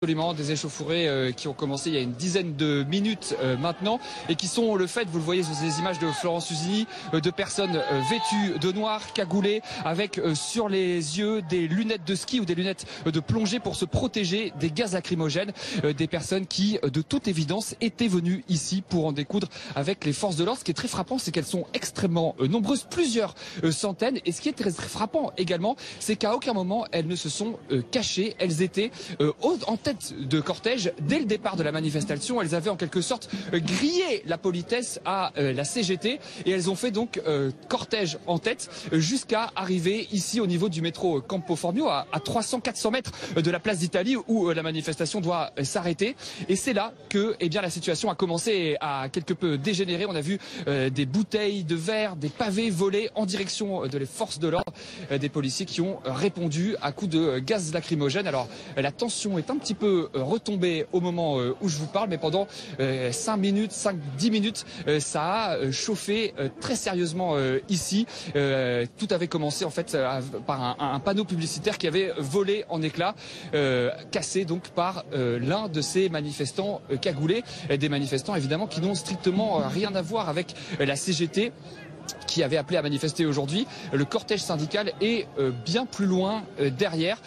Absolument, des échauffourées qui ont commencé il y a une dizaine de minutes maintenant et qui sont le fait, vous le voyez sur ces images de Florence Usini, de personnes vêtues de noir, cagoulées, avec sur les yeux des lunettes de ski ou des lunettes de plongée pour se protéger des gaz lacrymogènes, des personnes qui, de toute évidence, étaient venues ici pour en découdre avec les forces de l'ordre. Ce qui est très frappant, c'est qu'elles sont extrêmement nombreuses, plusieurs centaines. Et ce qui est très frappant également, c'est qu'à aucun moment elles ne se sont cachées. Elles étaient en tête de cortège dès le départ de la manifestation. Elles avaient en quelque sorte grillé la politesse à la CGT et elles ont fait donc cortège en tête jusqu'à arriver ici au niveau du métro Campo Formio à 300-400 mètres de la place d'Italie où la manifestation doit s'arrêter. Et c'est là que la situation a commencé à quelque peu dégénérer. On a vu des bouteilles de verre, des pavés volés en direction de les forces de l'ordre, des policiers qui ont répondu à coups de gaz lacrymogène. Alors la tension est un petit peu retombée au moment où je vous parle, mais pendant 5 minutes, 5-10 minutes, ça a chauffé très sérieusement ici. Tout avait commencé en fait par un panneau publicitaire qui avait volé en éclats, cassé donc par l'un de ces manifestants cagoulés, des manifestants évidemment qui n'ont strictement rien à voir avec la CGT, qui avait appelé à manifester aujourd'hui. Le cortège syndical est bien plus loin derrière.